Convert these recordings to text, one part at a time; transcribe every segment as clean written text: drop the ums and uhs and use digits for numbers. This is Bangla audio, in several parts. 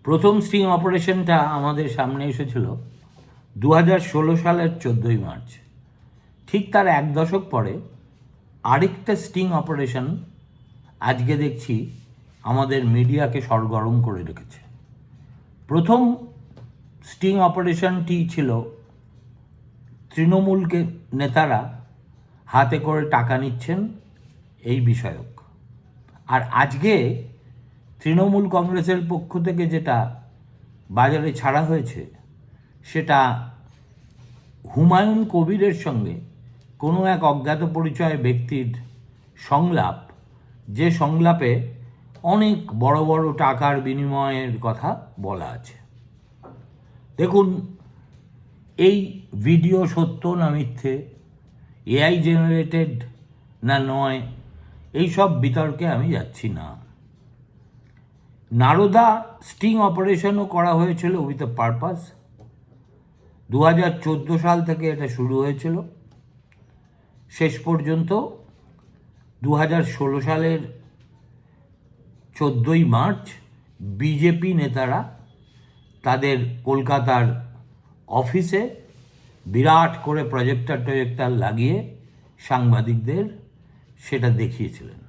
প্রথম স্টিং অপারেশনটা আমাদের সামনে এসেছিল 2016 সালের 14ই মার্চ। ঠিক তার এক দশক পরে আরেকটা স্টিং অপারেশন আজকে দেখছি আমাদের মিডিয়াকে সরগরম করে রেখেছে। প্রথম স্টিং অপারেশনটি ছিল তৃণমূলকে নেতারা হাতে করে টাকা নিচ্ছেন এই বিষয়ক, আর আজকে তৃণমূল কংগ্রেসের পক্ষ থেকে যেটা বাজারে ছাড়া হয়েছে সেটা হুমায়ুন কবিরের সঙ্গে কোনো এক অজ্ঞাত পরিচয় ব্যক্তির সংলাপ, যে সংলাপে অনেক বড় বড় টাকার বিনিময়ের কথা বলা আছে। দেখুন, এই ভিডিও সত্য না মিথ্যে, এআই জেনারেটেড না নয়, এই সব বিতর্কে আমি যাচ্ছি না। নারদা স্টিং অপারেশনও করা হয়েছিল উইথ এ পারপাস। 2014 সাল থেকে এটা শুরু হয়েছিল, শেষ পর্যন্ত 2016 সালের 14ই মার্চ বিজেপি নেতারা তাদের কলকাতার অফিসে বিরাট করে প্রজেক্টর লাগিয়ে সাংবাদিকদের সেটা দেখিয়েছিলেন।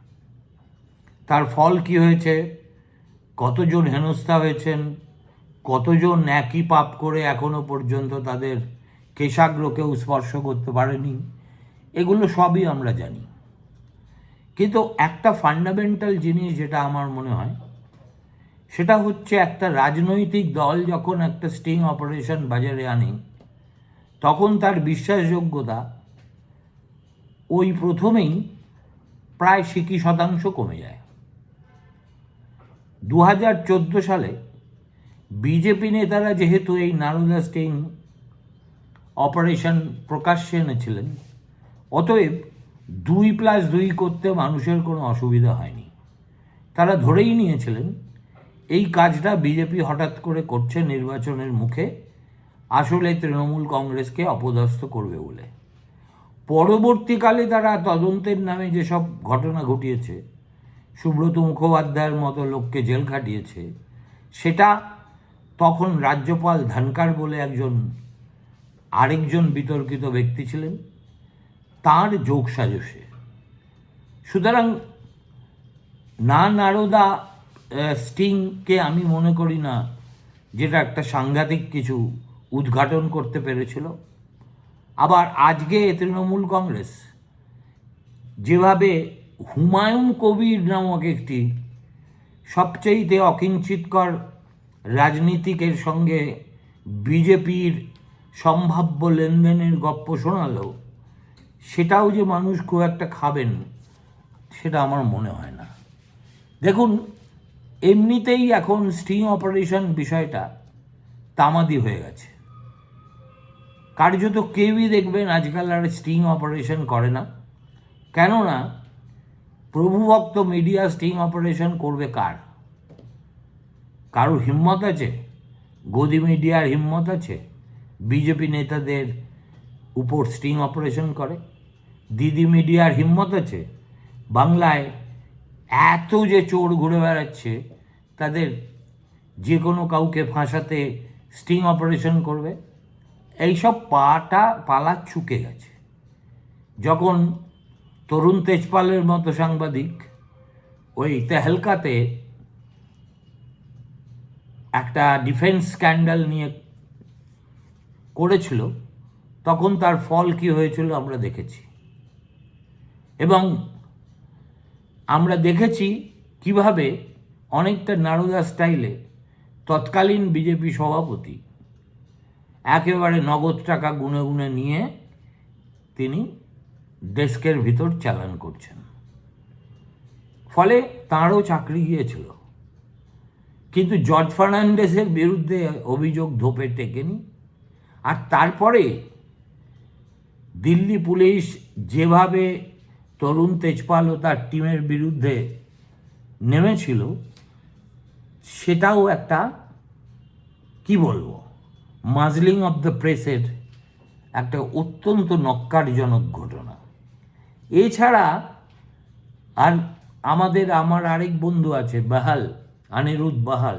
তার ফল কি হয়েছে, কতজন হেনস্থা হয়েছেন, কতজন একই পাপ করে এখনো পর্যন্ত তাদের কেশাগ্রকেও স্পর্শ করতে পারেনি, এগুলো সবই আমরা জানি। কিন্তু একটা ফান্ডামেন্টাল জিনিস যেটা আমার মনে হয়, সেটা হচ্ছে একটা রাজনৈতিক দল যখন একটা স্টিং অপারেশন বাজারে আনে, তখন তার বিশ্বাসযোগ্যতা ওই প্রথমেই প্রায় 60% কমে যায়। 2014 সালে বিজেপি নেতারা যেহেতু এই নারদা স্টিং অপারেশন প্রকাশ্যে এনেছিলেন, অতএব 2+2 করতে মানুষের কোনো অসুবিধা হয়নি। তারা ধরেই নিয়েছিলেন এই কাজটা বিজেপি হঠাৎ করে করছে নির্বাচনের মুখে, আসলে তৃণমূল কংগ্রেসকে অপদস্থ করবে বলে। পরবর্তীকালে তারা তদন্তের নামে যেসব ঘটনা ঘটিয়েছে, সুব্রত মুখোপাধ্যায়ের মতো লোককে জেল খাটিয়েছে, সেটা তখন রাজ্যপাল ধানকার বলে আরেকজন বিতর্কিত ব্যক্তি ছিলেন, তাঁর যোগসাজশে। সুতরাং নারদা স্টিংকে আমি মনে করি না যেটা একটা সাংঘাতিক কিছু উদ্ঘাটন করতে পেরেছিল। আবার আজকে তৃণমূল কংগ্রেস যেভাবে হুমায়ুন কবির নামক একটি সবচেয়ে অকিঞ্চিতকর রাজনীতিকের সঙ্গে বিজেপির সম্ভাব্য লেনদেনের গপ্প শোনালো, সেটাও যে মানুষ খুব একটা খাবেন সেটা আমার মনে হয় না। দেখুন, এমনিতেই এখন স্টিং অপারেশন বিষয়টা তামাদি হয়ে গেছে। কার্যত কেউই দেখবেন আজকাল আর স্টিং অপারেশন করে না। কেননা প্রভুভক্ত মিডিয়া স্টিং অপারেশন করবে কার? কারোর হিম্মত আছে? গদি মিডিয়ার হিম্মত আছে বিজেপি নেতাদের উপর স্টিং অপারেশন করে? দিদি মিডিয়ার হিম্মত আছে বাংলায় এত যে চোর ঘুরে বেড়াচ্ছে তাদের যে কোনো কাউকে ফাঁসাতে স্টিং অপারেশন করবে? এইসব পালা চুকে গেছে। যখন তরুণ তেজপালের মতো সাংবাদিক ওই তেহলকাতে একটা ডিফেন্স স্ক্যান্ডাল নিয়ে করেছিল, তখন তার ফল কি হয়েছিল আমরা দেখেছি। এবং আমরা দেখেছি কিভাবে অনেকটা নারদা স্টাইলে তৎকালীন বিজেপি সভাপতি একেবারে নগদ টাকা গুনে গুনে নিয়ে তিনি ডেস্কের ভিতর চালান করছেন। ফলে তাঁরও চাকরি গিয়েছিল, কিন্তু জর্জ ফার্নান্ডেসের বিরুদ্ধে অভিযোগ ধোপে টেকেনি। আর তারপরে দিল্লি পুলিশ যেভাবে তরুণ তেজপাল ও তার টিমের বিরুদ্ধে নেমেছিল, সেটাও একটা কি বলবো, মাজলিং অফ দ্য প্রেসের একটা অত্যন্ত নক্কারজনক ঘটনা। এছাড়া আর আমার আরেক বন্ধু আছে বাহাল, অনিরুদ্ধ বাহাল,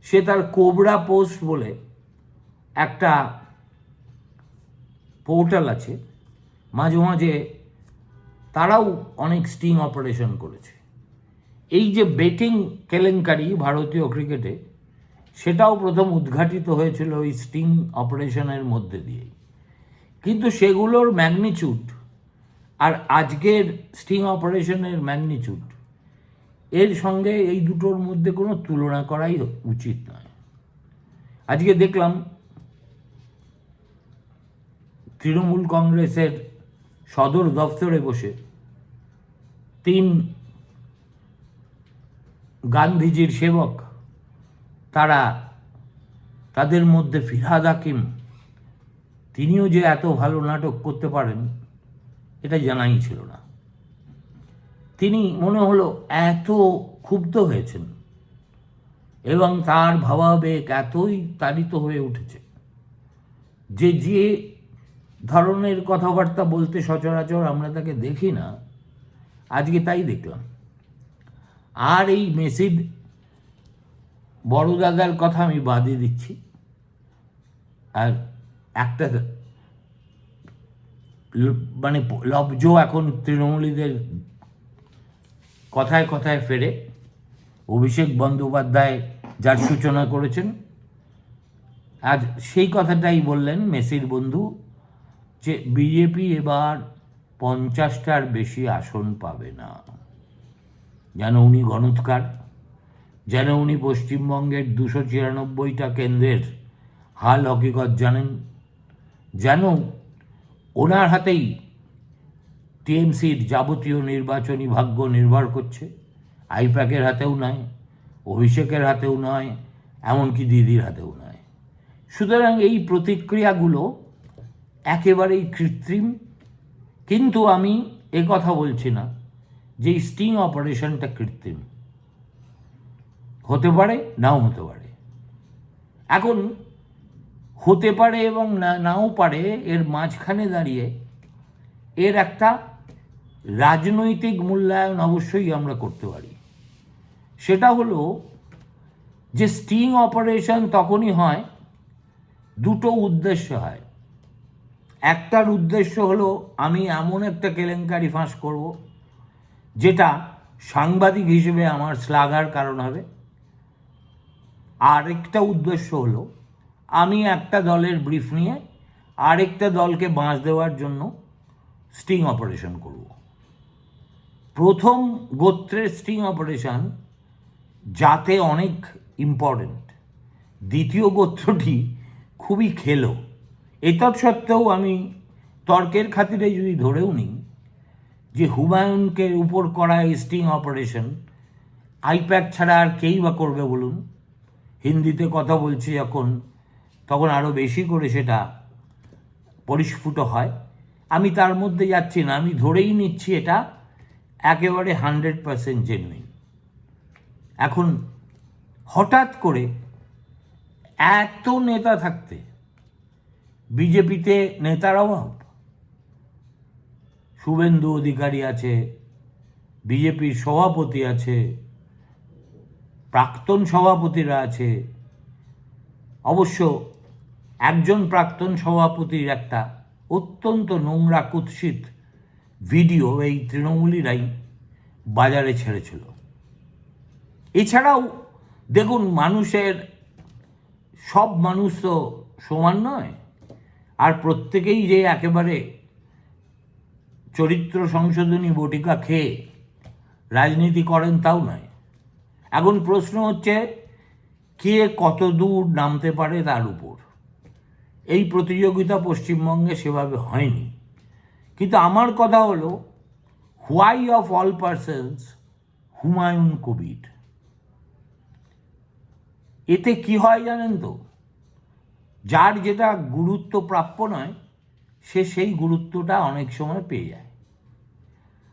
সে তার কোবরা পোস্ট বলে একটা পোর্টাল আছে, মাঝে মাঝে তারাও অনেক স্টিং অপারেশন করেছে। এই যে বেটিং কেলেঙ্কারি ভারতীয় ক্রিকেটে, সেটাও প্রথম উদ্ঘাটিত হয়েছিল ওই স্টিং অপারেশনের মধ্যে দিয়েই। কিন্তু সেগুলোর ম্যাগনিচিউড আর আজকের স্টিং অপারেশনের ম্যাগনিচিউড, এর সঙ্গে এই দুটোর মধ্যে কোনো তুলনা করাই উচিত নয়। আজকে দেখলাম তৃণমূল কংগ্রেসের সদর দফতরে বসে 3 গান্ধীজির সেবক, তারা, তাদের মধ্যে ফিরহাদ হাকিম, তিনিও যে এত ভালো নাটক করতে পারেন এটা জানাই ছিল না। তিনি মনে হলো এত ক্ষুব্ধ হয়েছেন এবং তার ভাবাবেগ এতই তাড়িত হয়ে উঠেছে যে যে ধরনের কথাবার্তা বলতে সচরাচর আমরা তাকে দেখি না, আজকে তাই দেখলাম। আর এই মেসির বড় দাদার কথা আমি বাদই দিচ্ছি। আর একটা মানে লব্জ এখন তৃণমূলীদের কথায় কথায় ফেরে। অভিষেক বন্দ্যোপাধ্যায় যার সূচনা করেছেন, আজ সেই কথাটাই বললেন মেসির বন্ধু, যে বিজেপি এবার 50টার বেশি আসন পাবে না। যেন উনি গণৎকার, যেন উনি পশ্চিমবঙ্গের 294টা কেন্দ্রের হাল হকিকত জানেন, যেন ওনার হাতেই টিএমসির যাবতীয় নির্বাচনী ভাগ্য নির্ভর করছে। আইপ্যাকের হাতেও নয়, অভিষেকের হাতেও নয়, এমনকি দিদির হাতেও নয়। সুতরাং এই প্রতিক্রিয়াগুলো একেবারেই কৃত্রিম। কিন্তু আমি কথা বলছি না যে স্টিং অপারেশনটা কৃত্রিম, হতে পারে নাও হতে পারে। এখন হতে পারে এবং নাও পারে, এর মাঝখানে দাঁড়িয়ে এর একটা রাজনৈতিক মূল্যায়ন অবশ্যই আমরা করতে পারি। সেটা হলো যে স্টিং অপারেশন তখনই হয়, দুটো উদ্দেশ্য হয়। একটার উদ্দেশ্য হলো আমি এমন একটা কেলেঙ্কারি ফাঁস করব যেটা সাংবাদিক হিসেবে আমার শ্লাঘার কারণ হবে। আরেকটা উদ্দেশ্য হলো আমি একটা দলের ব্রিফ নিয়ে আরেকটা দলকে বাঁশ দেওয়ার জন্য স্টিং অপারেশন করব। প্রথম গোত্রের স্টিং অপারেশন যাতে অনেক ইম্পর্টেন্ট, দ্বিতীয় গোত্রটি খুবই খেলো। এতৎ সত্ত্বেও আমি তর্কের খাতিরে যদি ধরেও নিই যে হুমায়ুনকে উপর করা এই স্টিং অপারেশন আইপ্যাক ছাড়া আর কেই বা করবে বলুন। হিন্দিতে কথা বলছি যখন, তখন আরও বেশি করে সেটা পরিস্ফুট হয়। আমি তার মধ্যে যাচ্ছি না, আমি ধরেই নিচ্ছি এটা একেবারে 100% জেনুইন। এখন হঠাৎ করে এত নেতা থাকতে বিজেপিতে নেতার অভাব? শুভেন্দু অধিকারী আছে, বিজেপির সভাপতি আছে, প্রাক্তন সভাপতিরা আছে। অবশ্য একজন প্রাক্তন সভাপতির একটা অত্যন্ত নোংরা কুৎসিত ভিডিও এই তৃণমূলীরাই বাজারে ছেড়েছিল। এছাড়াও দেখুন, সব মানুষ তো সমান নয়, আর প্রত্যেকেই যে একেবারে চরিত্র সংশোধনী বটিকা খেয়ে রাজনীতি করেন তাও নয়। এখন প্রশ্ন হচ্ছে কে কত দূর নামতে পারে তার উপর। এই প্রতিযোগিতা পশ্চিমবঙ্গে সেভাবে হয়নি। কিন্তু আমার কথা হলো, why of all persons Humayun Kabir? এতে কি হয় জানেন তো, যার যেটা গুরুত্ব প্রাপ্য নয় সে সেই গুরুত্বটা অনেক সময় পেয়ে যায়।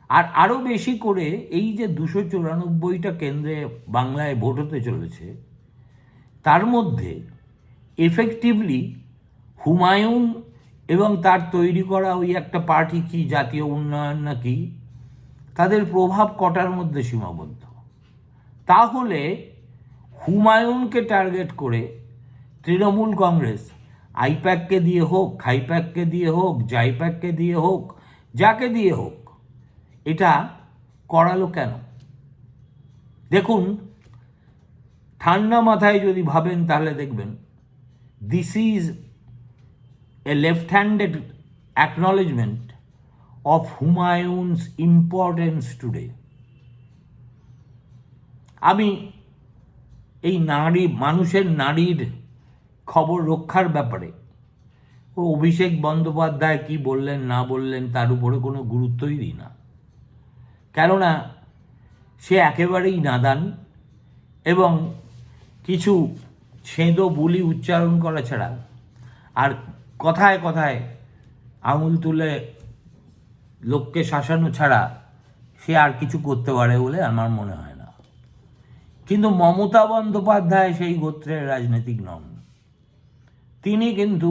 আর আরও বেশি করে এই যে 294টা কেন্দ্রে বাংলায় ভোট হতে চলেছে, তার মধ্যে এফেক্টিভলি হুমায়ুন এবং তার তৈরি করা ওই একটা পার্টি, কি জাতীয় উন্নয়ন নাকি, তাদের প্রভাব কটার মধ্যে সীমাবদ্ধ। তাহলে হুমায়ুনকে টার্গেট করে তৃণমূল কংগ্রেস আইপ্যাককে দিয়ে হোক, খাইপ্যাককে দিয়ে হোক, জাইপ্যাককে দিয়ে হোক, যাকে দিয়ে হোক এটা করালো কেন? দেখুন, ঠান্ডা মাথায় যদি ভাবেন তাহলে দেখবেন this is a left handed acknowledgement of Humayun's importance today. আমি এই মানুষের নারীর খবর রক্ষার ব্যাপারে ও অভিষেক বন্দ্যোপাধ্যায় কি বললেন না বললেন তার উপরে কোনো গুরুত্বই দিই না, কেননা সে একেবারেই নাদান এবং কিছু ছেঁদো বুলি উচ্চারণ করা ছাড়া আর কথায় কথায় আঙুল তুলে লোককে শাসানো ছাড়া সে আর কিছু করতে পারে বলে আমার মনে হয় না। কিন্তু মমতা বন্দ্যোপাধ্যায় সেই গোত্রের রাজনীতিক নন। তিনি কিন্তু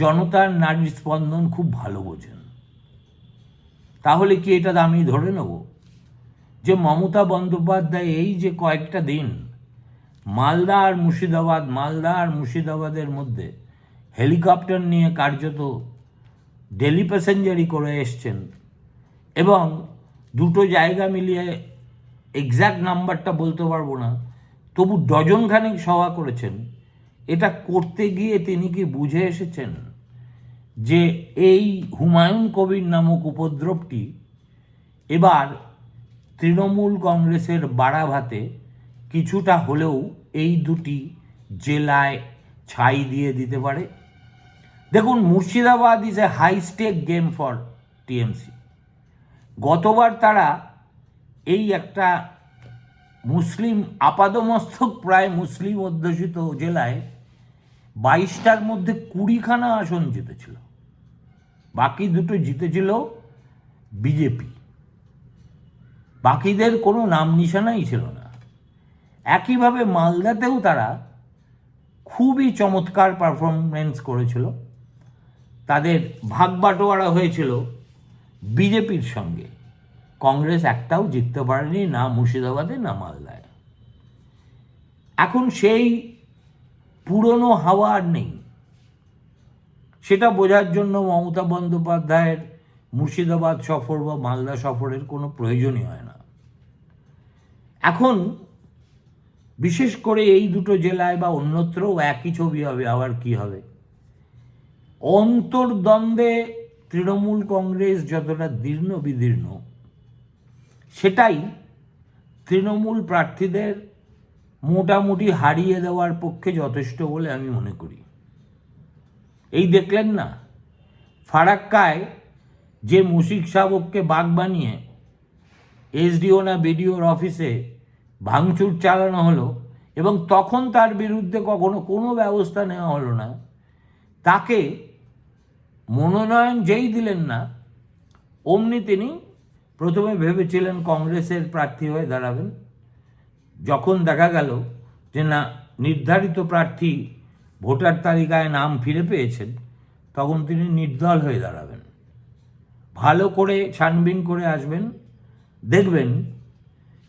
জনতার নারীর স্পন্দন খুব ভালো বোঝেন। তাহলে কি এটা আমি ধরে নেব যে মমতা বন্দ্যোপাধ্যায় এই যে কয়েকটা দিন মালদা আর মুর্শিদাবাদের মধ্যে হেলিকপ্টার নিয়ে কার্যত ডেলি প্যাসেঞ্জারি করে এসছেন এবং দুটো জায়গা মিলিয়ে এক্স্যাক্ট নাম্বারটা বলতে পারবো না, তবু ডজনখানেক সভা করেছেন, এটা করতে গিয়ে তিনি কি বুঝে এসেছেন যে এই হুমায়ুন কবির নামক উপদ্রবটি এবার তৃণমূল কংগ্রেসের বাড়াভাতে কিছুটা হলেও এই দুটি জেলায় ছাই দিয়ে দিতে পারে? দেখুন, Murshidabad is a high stake game for TMC. গতবার তারা এই একটা মুসলিম আপাদমস্তক প্রায় মুসলিম অধ্যুষিত জেলায় 22টার মধ্যে 20খানা আসন জিতেছিল, বাকি দুটো জিতেছিল বিজেপি, বাকিদের কোনো নাম নিশানাই ছিল না। একইভাবে মালদাতেও তারা খুবই চমৎকার পারফরমেন্স করেছিল, তাদের ভাগ বাটোয়ারা হয়েছিল বিজেপির সঙ্গে, কংগ্রেস একটাও জিততে পারেনি, না মুর্শিদাবাদে না মালদায়। এখন সেই পুরনো হাওয়া আর নেই, সেটা বোঝার জন্য মমতা বন্দ্যোপাধ্যায়ের মুর্শিদাবাদ সফর বা মালদা সফরের কোনো প্রয়োজনই হয় না। এখন বিশেষ করে এই দুটো জেলায় বা অন্যত্রও একই ছবি হবে। আবার কি হবে? অন্তর্দ্বন্দ্বে তৃণমূল কংগ্রেস যতটা দীর্ণ বিদীর্ণ, সেটাই তৃণমূল প্রার্থীদের মোটামুটি হারিয়ে দেওয়ার পক্ষে যথেষ্ট বলে আমি মনে করি। এই দেখলেন না, ফারাক্কায় যে মুশিক শাবককে বাঘ বানিয়ে এসডিও না বিডিওর অফিসে ভাঙচুর চালানো হলো এবং তখন তার বিরুদ্ধে কখনো কোনো ব্যবস্থা নেওয়া হলো না, তাকে মনোনয়ন যেই দিলেন না অমনি তিনি প্রথমে ভেবেছিলেন কংগ্রেসের প্রার্থী হয়ে দাঁড়াবেন। যখন দেখা গেল যে না, নির্ধারিত প্রার্থী ভোটার তালিকায় নাম ফিরে পেয়েছেন, তখন তিনি নির্দল হয়ে দাঁড়াবেন। ভালো করে ছানবিন করে আসবেন, দেখবেন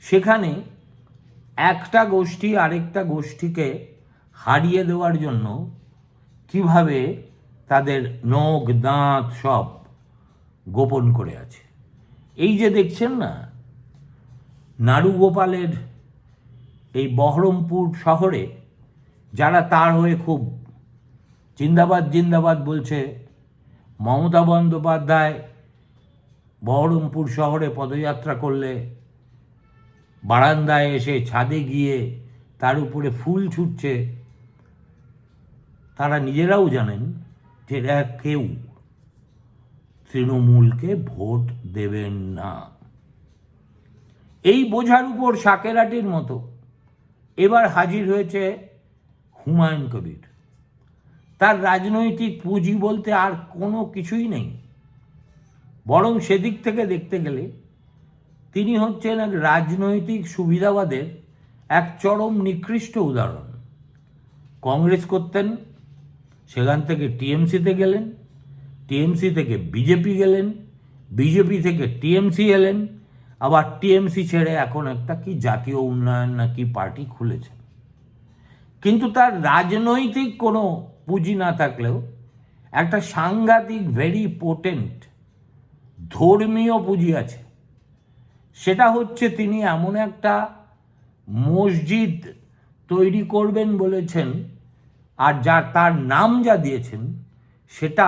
সেখানে একটা গোষ্ঠী আরেকটা গোষ্ঠীকে হারিয়ে দেওয়ার জন্য কিভাবে তাদের নখ দাঁত সব গোপন করে আছে। এই যে দেখছেন না, নাড়ুগোপালের এই বহরমপুর শহরে যারা তার হয়ে খুব জিন্দাবাদ জিন্দাবাদ বলছে, মমতা বন্দ্যোপাধ্যায় বহরমপুর শহরে পদযাত্রা করলে বারান্দায় এসে ছাদে গিয়ে তার উপরে ফুল ছুটছে, তারা নিজেরাও জানেন যে এরা কেউ তৃণমূলকে ভোট দেবেন না। এই বোঝার উপর সাকেরাটির মতো এবার হাজির হয়েছে হুমায়ুন কবির। তার রাজনৈতিক পুঁজি বলতে আর কোনো কিছুই নেই, বরং সেদিক থেকে দেখতে গেলে তিনি হচ্ছেন এক রাজনৈতিক সুবিধাবাদের এক চরম নিকৃষ্ট উদাহরণ। কংগ্রেস করতেন, সেখান থেকে টিএমসিতে গেলেন, টিএমসি থেকে বিজেপি গেলেন, বিজেপি থেকে টিএমসি এলেন, আবার টিএমসি ছেড়ে এখন একটা কি জাতীয় উন্নয়ন না কি পার্টি খুলেছে, কিন্তু তার রাজনৈতিক কোনো পুঁজি না থাকলেও একটা সাংঘাতিক ভেরি পোটেন্ট ধর্মীয় পুঁজি আছে। সেটা হচ্ছে তিনি এমন একটা মসজিদ তৈরি করবেন বলেছেন, আর তার নাম যা দিয়েছেন সেটা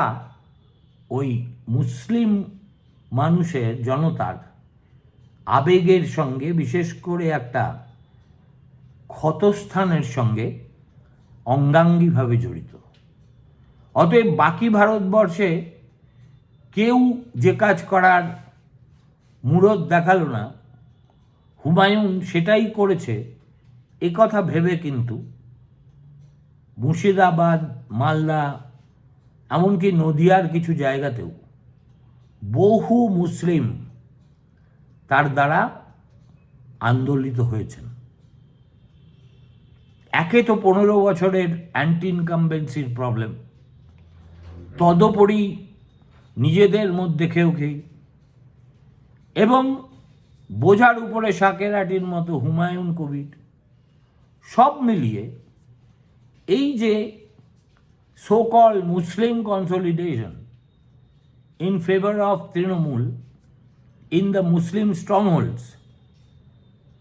ওই মুসলিম মানুষের জনতার আবেগের সঙ্গে, বিশেষ করে একটা ক্ষতস্থানের সঙ্গে অঙ্গাঙ্গিভাবে জড়িত। অতএব বাকি ভারতবর্ষে কেউ যে কাজ করার মুরদ দেখালো না, হুমায়ুন সেটাই করেছে এ কথা ভেবে কিন্তু মুর্শিদাবাদ, মালদা, এমনকি নদিয়ার কিছু জায়গাতেও বহু মুসলিম তার দ্বারা আন্দোলিত হয়েছেন। একে তো 15 বছরের অ্যান্টি ইনকামবেন্সির প্রবলেম, তদুপরি নিজেদের মধ্যে খেয়ে এবং বোঝার উপরে শাকের আটির মতো হুমায়ুন কবির, সব মিলিয়ে এই যে so call Muslim consolidation in favour of Trinamool in the Muslim strongholds,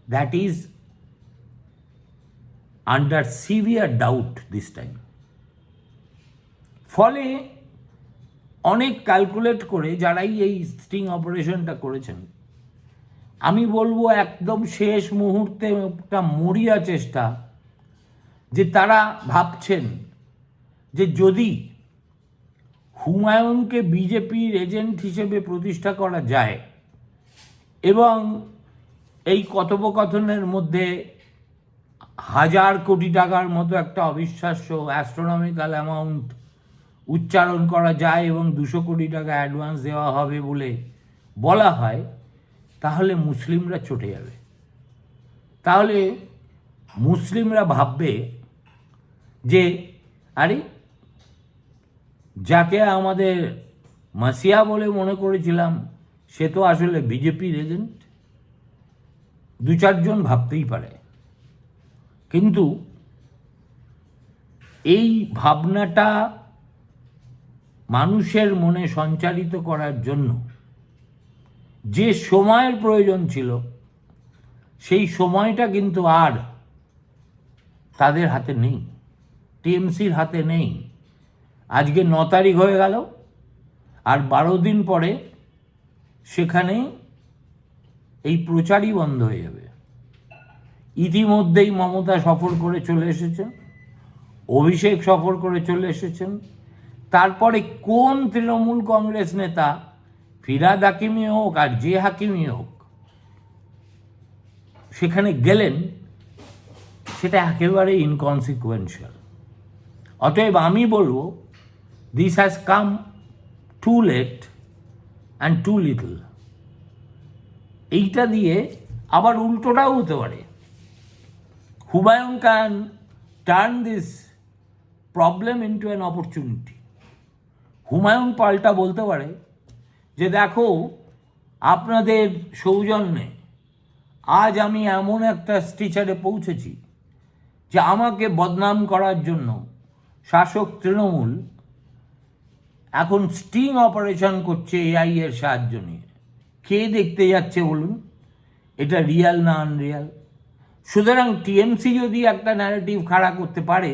that is under severe doubt this time. ফলে অনেক ক্যালকুলেট করে যারাই এই স্টিং অপারেশনটা করেছেন, আমি বলবো একদম শেষ মুহূর্তে একটা মরিয়া চেষ্টা, যে তারা ভাবছেন যে যদি হুমায়ুনকে বিজেপির এজেন্ট হিসেবে প্রতিষ্ঠা করা যায় এবং এই কথোপকথনের মধ্যে 1000 কোটি টাকার মতো একটা অবিশ্বাস্য অ্যাস্ট্রোনমিক্যাল অ্যামাউন্ট উচ্চারণ করা যায় এবং 200 কোটি টাকা অ্যাডভান্স দেওয়া হবে বলে বলা হয়, তাহলে মুসলিমরা চটে যাবে। তাহলে মুসলিমরা ভাববে যে আরে, যাকে আমাদের মাসিয়া বলে মনে করেছিলাম সে তো আসলে বিজেপির এজেন্ট। 2-4 জন ভাবতেই পারে, কিন্তু এই ভাবনাটা মানুষের মনে সঞ্চারিত করার জন্য যে সময়ের প্রয়োজন ছিল, সেই সময়টা কিন্তু আর তাদের হাতে নেই, টিএমসির হাতে নেই। আজকে 9 তারিখ হয়ে গেল, আর 12 দিন পরে সেখানে এই প্রচারই বন্ধ হয়ে যাবে। ইতিমধ্যেই মমতা সফর করে চলে এসেছেন, অভিষেক সফর করে চলে এসেছেন। তারপরে কোন তৃণমূল কংগ্রেস নেতা, ফিরহাদ হাকিমি হোক আর যে হাকিমি হোক, সেখানে গেলেন, সেটা একেবারে ইনকনসিকুয়েন্সিয়াল। অতএব আমি বলবো this has come too late and too little. এইটা দিয়ে আবার উল্টোটাও হতে পারে। Humayun can turn this problem into an opportunity. Humayun পাল্টা বলতে পারে যে দেখো, আপনাদের সৌজন্যে আজ আমি এমন একটা স্টিচারে পৌঁছেছি যে আমাকে বদনাম করার জন্য শাসক তৃণমূল এখন স্টিং অপারেশন করছে এআই এর সাহায্য নিয়ে। কে দেখতে যাচ্ছে বলুন, এটা রিয়াল না আনরিয়াল? সুতরাং টিএমসি যদি একটা ন্যারেটিভ খাড়া করতে পারে,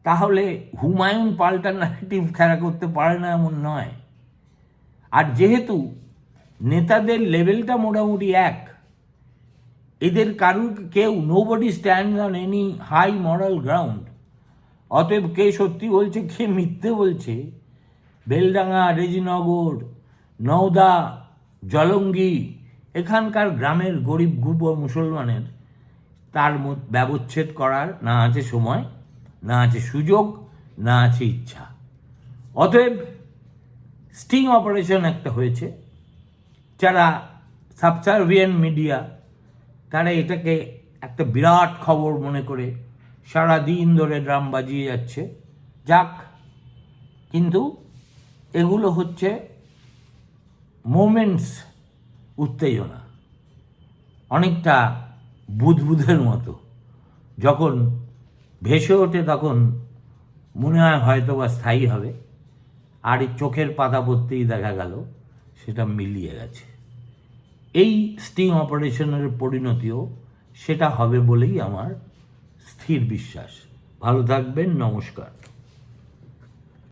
তাহলে হুমায়ুন পাল্টা ন্যারেটিভ খাড়া করতে পারে না এমন নয়। আর যেহেতু নেতাদের লেভেলটা মোটামুটি এক, এদের কারুর কেউ nobody stands on any high moral ground. অতএব কে সত্যি বলছে কে মিথ্যে বলছে, বেলডাঙ্গা, রেজিনগর, নওদা, জলঙ্গি, এখানকার গ্রামের গরিব গুব মুসলমানের তার ব্যবচ্ছেদ করার না আছে সময়, না আছে সুযোগ, না আছে ইচ্ছা। অতএব স্টিং অপারেশন একটা হয়েছে, যারা সাবসার্ভিয়েন্ট মিডিয়া তারা এটাকে একটা বিরাট খবর মনে করে সারাদিন ধরে ড্রাম বাজিয়ে যাচ্ছে। যাক, কিন্তু এগুলো হচ্ছে মোমেন্টস উত্তেজনা। অনেকটা বুদবুদের মতো, যখন ভেসে ওঠে তখন মনে হয় হয়তো বা স্থায়ী হবে, আর এই চোখের পাতা পড়তেই দেখা গেল সেটা মিলিয়ে গেছে। এই স্টিং অপারেশনের পরিণতিও সেটা হবে বলেই আমার স্থির বিশ্বাস। ভালো থাকবেন, নমস্কার।